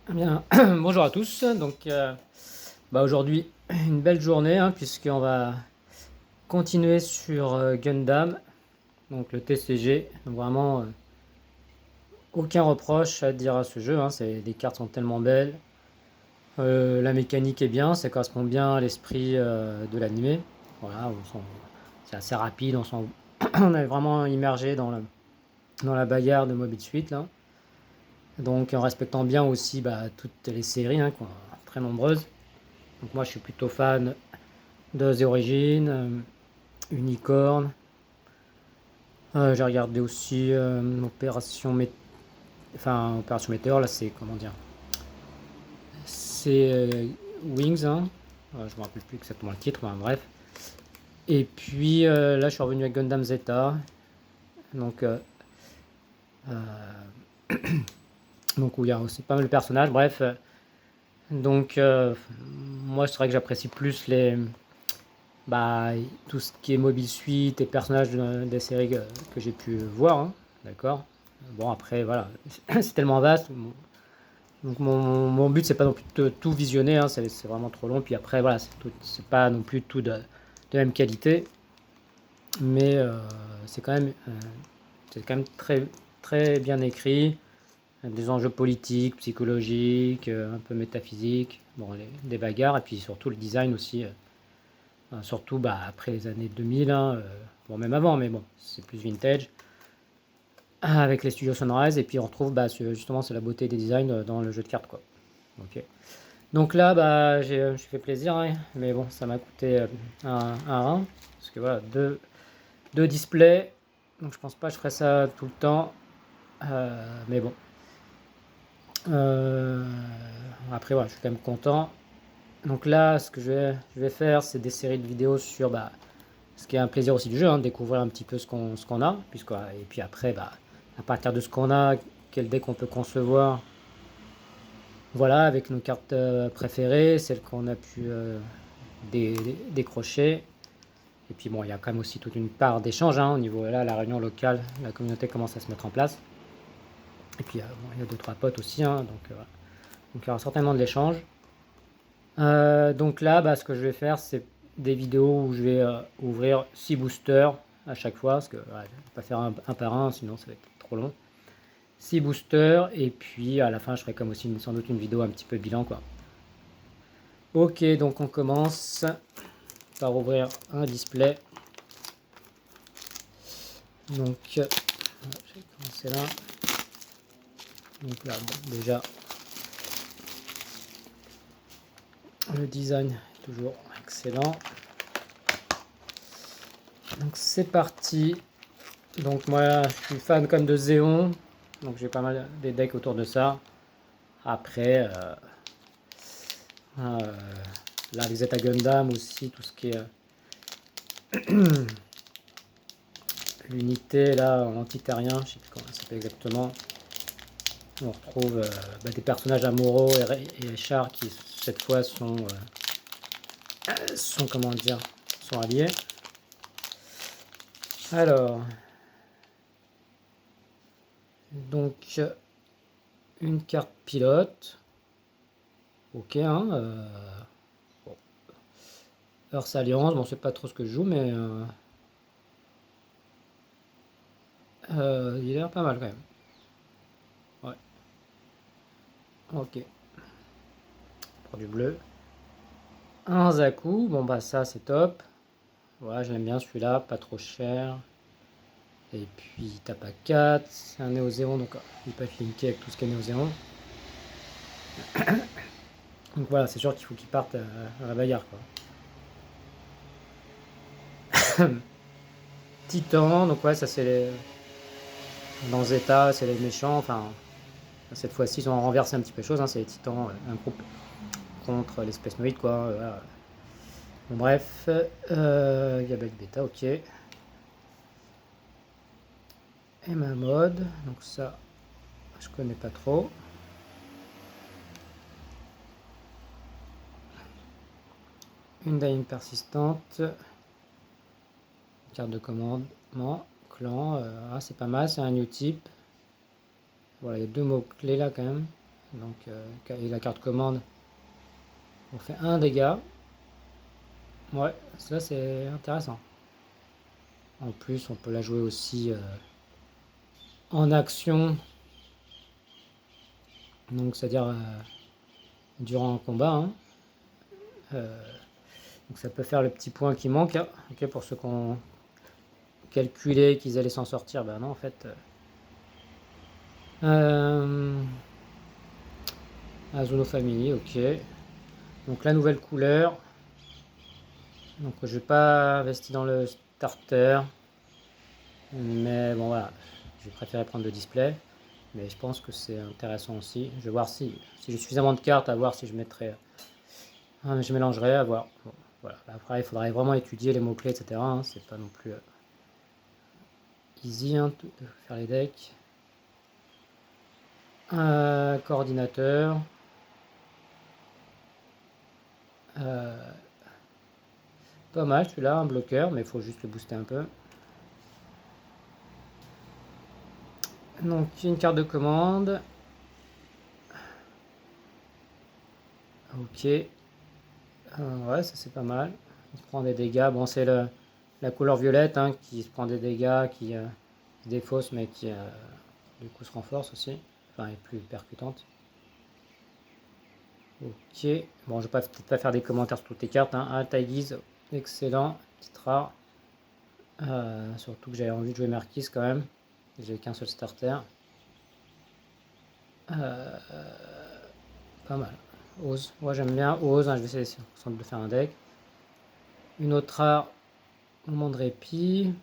Bien, bonjour à tous. Donc, aujourd'hui, une belle journée, hein, puisqu'on va continuer sur Gundam, donc le TCG. Donc, vraiment, aucun reproche à dire à ce jeu, hein. Les cartes sont tellement belles. La mécanique est bien, ça correspond bien à l'esprit de l'animé. Voilà, c'est assez rapide, on est vraiment immergé dans la bagarre de Mobile Suit, là. Donc, en respectant bien aussi toutes les séries, hein, très nombreuses. Donc, moi, je suis plutôt fan de The Origin, Unicorn. J'ai regardé aussi Opération Météore, là c'est comment dire. C'est Wings, hein. Je me rappelle plus exactement le titre, mais bref. Et puis là je suis revenu avec Gundam Zeta. Donc, donc où il y a aussi pas mal de personnages, bref. Donc moi c'est vrai que j'apprécie plus bah, tout ce qui est Mobile Suite et personnages des séries que j'ai pu voir, hein. D'accord. Bon, après, voilà, c'est tellement vaste. Donc, mon but, c'est pas non plus de tout visionner, hein, c'est vraiment trop long. Puis après, voilà, c'est pas non plus tout de même qualité. Mais c'est quand même très, très bien écrit. Des enjeux politiques, psychologiques, un peu métaphysiques. Bon, des bagarres. Et puis surtout le design aussi. Surtout après les années 2000, hein, bon, même avant, mais bon, c'est plus vintage. Avec les studios Sunrise, et puis on retrouve justement c'est la beauté des designs dans le jeu de cartes, quoi. Ok. Donc là, je me suis fait plaisir, hein, mais bon, ça m'a coûté un rein, parce que voilà, deux displays, donc je pense pas que je ferai ça tout le temps, mais bon. Euh, Après, voilà, je suis quand même content. Donc là, ce que je vais faire, c'est des séries de vidéos sur ce qui est un plaisir aussi du jeu, hein, de découvrir un petit peu ce qu'on a, et puis après, à partir de ce qu'on a, quel deck on peut concevoir, voilà, avec nos cartes préférées, celles qu'on a pu décrocher. Et puis bon, il y a quand même aussi toute une part d'échange, hein, au niveau là, la réunion locale, la communauté commence à se mettre en place. Et puis bon, il y a deux trois potes aussi, hein, voilà. Donc il y aura certainement de l'échange. Donc là, ce que je vais faire, c'est des vidéos où je vais ouvrir 6 boosters à chaque fois, parce que ouais, je vais pas faire un par un, sinon ça va être trop long. 6 boosters, et puis à la fin, je ferai comme aussi sans doute une vidéo un petit peu bilan, quoi. Ok, donc on commence par ouvrir un display. Donc, je vais commencer là. Donc là, bon, déjà, le design est toujours excellent. Donc c'est parti. Donc moi, je suis fan comme de Zéon. Donc j'ai pas mal des decks autour de ça. Après, euh, là, les Zeta Gundam aussi, tout ce qui est l'unité là en antiterrien, je sais plus comment ça s'appelle exactement. On retrouve des personnages Amuro et Char qui cette fois sont comment dire, sont alliés. Alors, donc une carte pilote. Ok, hein. Bon. Earth Alliance, bon c'est pas trop ce que je joue, mais il a l'air pas mal quand même. Ouais. Ok. Pour du bleu. Un Zaku, bon ça c'est top. Voilà, je l'aime bien celui-là, pas trop cher. Et puis il tape à 4, c'est un Néo-Zéon, donc il peut être linké avec tout ce qui est Néo-Zéon. Donc voilà, c'est sûr qu'il faut qu'il parte à la bagarre, quoi. Titan, donc ouais, ça c'est dans Zeta, c'est les méchants, enfin cette fois-ci ils ont renversé un petit peu les choses, hein, c'est les Titans, un groupe contre l'espèce noïde, quoi. Voilà. Bon, bref, Gabel Beta, ok. Et ma mode, donc ça je connais pas trop. Une dying persistante, carte de commandement, clan, c'est pas mal, c'est un new type. Voilà, il y a deux mots clés là quand même. Donc, et la carte commande, on fait 1 dégât. Ouais, ça c'est intéressant. En plus, on peut la jouer aussi en action. Donc, c'est-à-dire durant un combat. Hein. Donc, ça peut faire le petit point qui manque. Hein. Ok, pour ceux qui ont calculé qu'ils allaient s'en sortir, ben non, en fait. Azono Family, ok. Donc, la nouvelle couleur. Donc, je vais pas investir dans le starter. Mais bon, voilà. J'ai préféré prendre le display. Mais je pense que c'est intéressant aussi. Je vais voir si j'ai suffisamment de cartes, à voir si je mettrai. Je mélangerai, à voir. Bon, voilà. Après, il faudrait vraiment étudier les mots-clés, etc. Hein. C'est pas non plus easy hein, de faire les decks. Coordinateur. Pas mal celui-là, un bloqueur, mais il faut juste le booster un peu. Donc, une carte de commande. Ok. Ouais, ça c'est pas mal. Il se prend des dégâts. Bon, c'est la couleur violette hein, qui se prend des dégâts, qui se défausse, mais qui du coup se renforce aussi. Enfin, est plus percutante. Ok. Bon, je vais peut-être pas faire des commentaires sur toutes les cartes. Hein. Ah, Taïguise, excellent. Petite rare. Surtout que j'avais envie de jouer Marquise quand même. J'ai qu'un seul starter. Pas mal. Ose. Moi j'aime bien Ose. Hein, je vais essayer de faire un deck. Une autre rare. Moment de répit.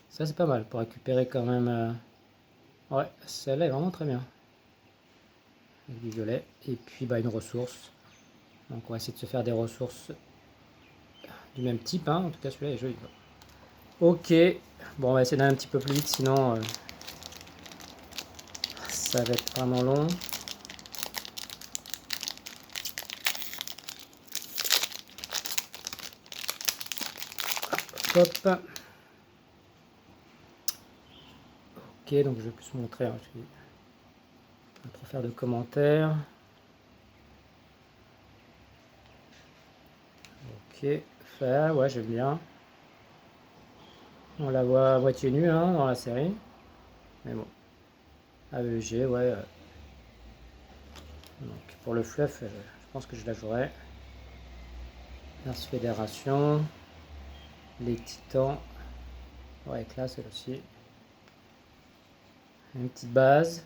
Ça c'est pas mal pour récupérer quand même. Ouais, celle-là est vraiment très bien. Avec du violet. Et puis bah, une ressource. Donc on va essayer de se faire des ressources du même type. Hein. En tout cas celui-là est joli. Ok. Bon on va essayer d'aller un petit peu plus vite sinon ça va être vraiment long. Hop. Ok, donc je vais plus montrer. Hein, je vais pas trop faire de commentaires. Ok, faire, ouais, j'aime bien. On la voit à moitié nue hein, dans la série. Mais bon. AEG, ouais. Donc pour le fluff, je pense que je la jouerai. Nurse Fédération. Les Titans. Ouais, classe elle aussi. Une petite base.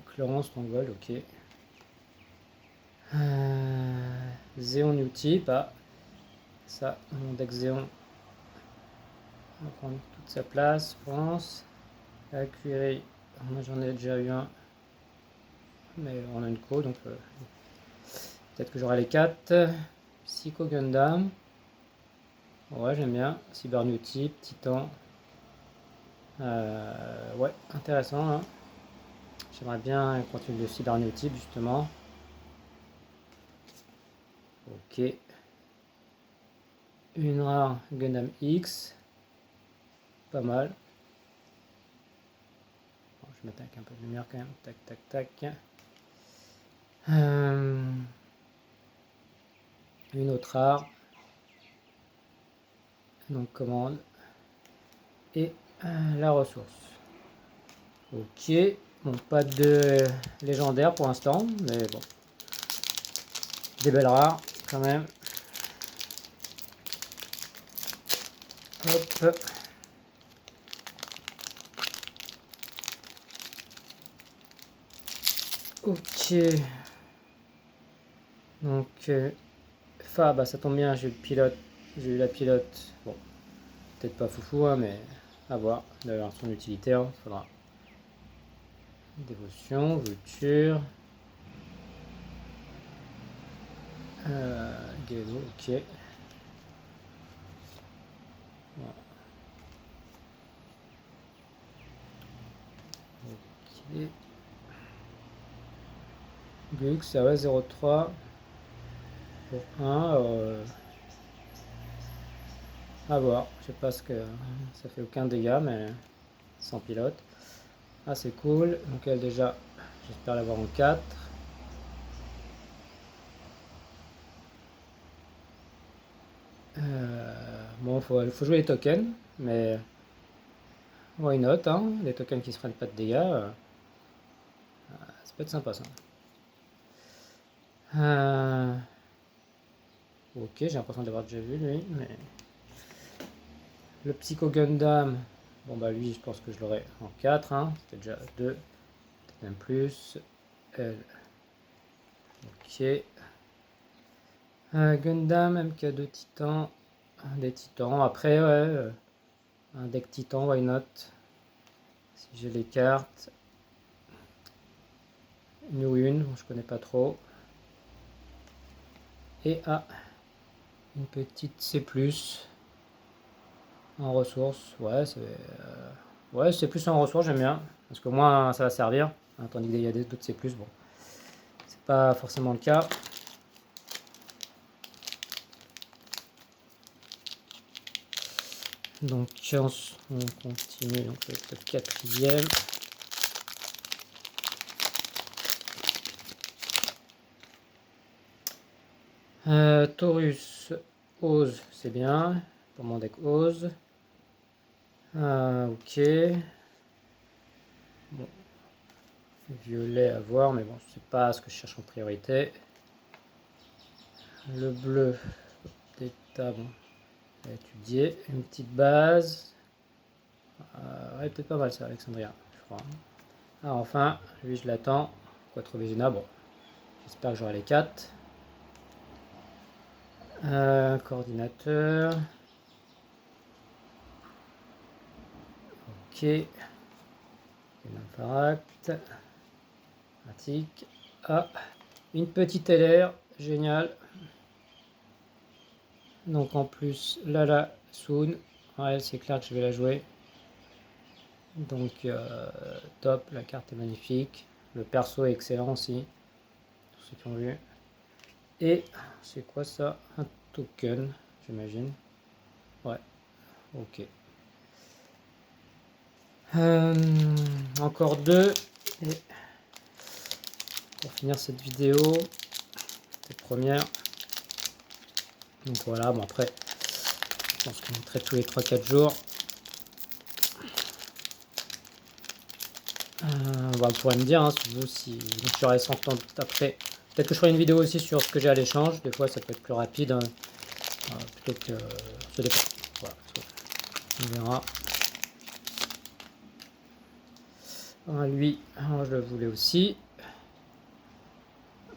Chlorance, Stronghold, ok. Zéon Newty, pas. Ça, mon deck Zéon va prendre toute sa place, je pense. La Curie, moi j'en ai déjà eu un. Mais on a une co, donc peut-être que j'aurai les 4. Psycho Gundam. Ouais, j'aime bien. Cybernetic, Titan. Ouais, intéressant. Hein. J'aimerais bien continuer le Cybernetic, justement. Ok. Une rare Gundam X. Pas mal. Bon, je vais mettre avec un peu de lumière quand même. Tac, tac, tac. Une autre rare. Donc commande. Et la ressource. Ok. Bon, pas de légendaire pour l'instant, mais bon. Des belles rares quand même. Hop. Ok. Donc, bah ça tombe bien, j'ai eu le pilote. J'ai eu la pilote. Bon, peut-être pas foufou, hein, mais à voir. D'ailleurs, son utilitaire, faudra. Dévotion, vulture. Galedo, ok. Voilà. Ok. Gux, ça va 0,3 pour 1. À voir. Je sais pas ce que ça fait aucun dégât, mais sans pilote. Ah, c'est cool. Donc elle déjà, j'espère l'avoir en 4. Bon, faut jouer les tokens, mais why not, hein? Les tokens qui se prennent pas de dégâts, ça peut être sympa ça. Euh, ok, j'ai l'impression d'avoir déjà vu lui, mais le Psycho Gundam, bon bah lui, je pense que je l'aurai en 4, hein. C'était déjà 2, peut-être même plus. Elle. Ok. Gundam, MK2 Titan, des titans. Après, ouais, un deck titan, why not? Si j'ai les cartes. Une ou une, je connais pas trop. Et une petite C+, en ressources. Ouais, c'est plus en ressources, j'aime bien. Parce que moins ça va servir. Hein, tandis qu'il y a d'autres C+, bon. C'est pas forcément le cas. Donc on continue donc avec le quatrième. Taurus, Ose, c'est bien. Pour mon deck Ose. Ok. Bon. Violet à voir, mais bon, c'est pas ce que je cherche en priorité. Le bleu, d'état, bon, à étudier. Une petite base. Ouais, peut-être pas mal ça, Alexandria, je crois. Ah, enfin, lui, je l'attends. Quoi trouver Zuna? Bon, j'espère que j'aurai les 4. Coordinateur. Ok. Infaract. Pratique. Ah, une petite LR. Génial. Donc en plus, Lala Soon. Ouais, c'est clair que je vais la jouer. Donc top, la carte est magnifique. Le perso est excellent aussi. Pour ceux qui ont vu. Et c'est quoi ça? Un token, j'imagine. Ouais, ok. Encore deux. Et pour finir cette vidéo, cette première. Donc voilà, bon après, je pense qu'on traite tous les 3-4 jours. Bah, vous pourrez me dire, hein, si je serai sans temps après. Peut-être que je ferai une vidéo aussi sur ce que j'ai à l'échange. Des fois, ça peut être plus rapide. Hein, plutôt que. Ça dépend. Voilà, on verra. Lui, je le voulais aussi.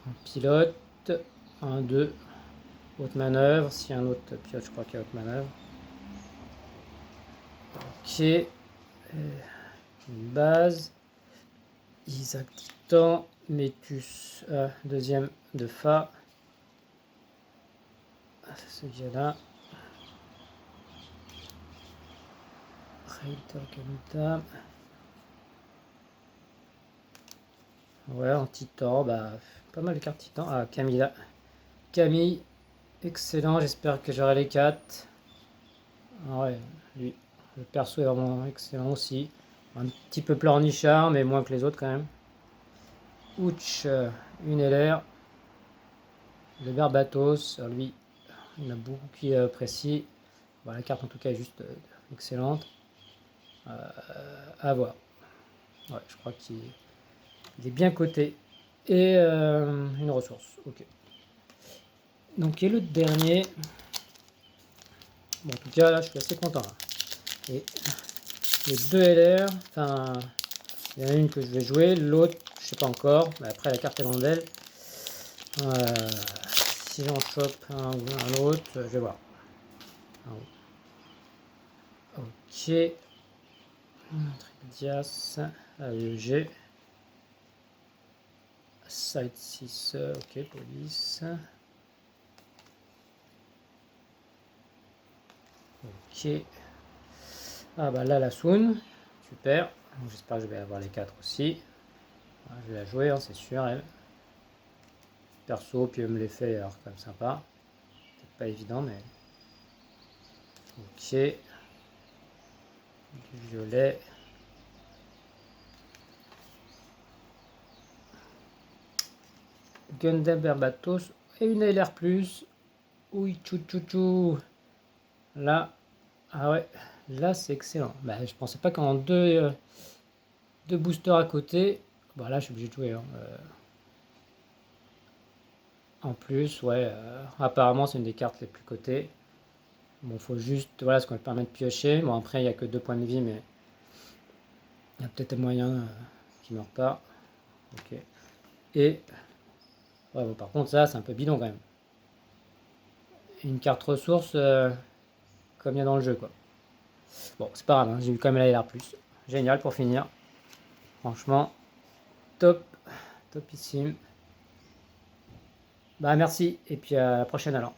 Un pilote. Un 2. Haute manœuvre. Si un autre pilote, je crois qu'il y a haute manœuvre. Ok. Une base. Isaac Titan. Métus. Deuxième de Fa. C'est ce gars-là. Raiter Kamuta. Ouais, en titan, bah, pas mal de cartes titan. Ah, Camille, Camille, excellent, j'espère que j'aurai les 4. Ah ouais, lui, le perso est vraiment excellent aussi. Un petit peu pleurnichard, mais moins que les autres quand même. Ouch, une LR. Le Barbatos, lui, il a beaucoup qui apprécie. Bon, la carte en tout cas est juste excellente. À voir. Ouais, je crois qu'il est bien coté. Et une ressource, ok. Donc, et le dernier. Bon, en tout cas, là, je suis assez content. Là. Et les deux LR, enfin, il y en a une que je vais jouer, l'autre, je sais pas encore. Mais après, la carte est loin d'elle. Si j'en chope un ou un autre, je vais voir. Ok. Tridias, AEG. Side 6, ok, police. Ok. Ah bah là, la Soon. Super. J'espère que je vais avoir les 4 aussi. Je vais la jouer, hein, c'est sûr, elle. Perso, puis elle me les fait, alors quand même sympa. Peut-être pas évident, mais. Ok. Du violet. Gundam Barbatos et une LR+. Oui, tchou tchou tchou. Là, ah ouais, là c'est excellent. Bah, je pensais pas qu'en deux boosters à côté, bah là je suis obligé de jouer, hein. En plus, ouais, apparemment c'est une des cartes les plus cotées. Bon, faut juste, voilà, ce qu'on permet de piocher. Bon, après, il n'y a que 2 points de vie, mais il y a peut-être un moyen qu'il ne meure pas. Ok. Et, ouais, bon, par contre, ça, c'est un peu bidon quand même. Une carte ressource, comme il y a dans le jeu, quoi. Bon, c'est pas grave, hein, j'ai eu quand même la LR+. Génial pour finir. Franchement, top, topissime. Bah, merci, et puis à la prochaine alors.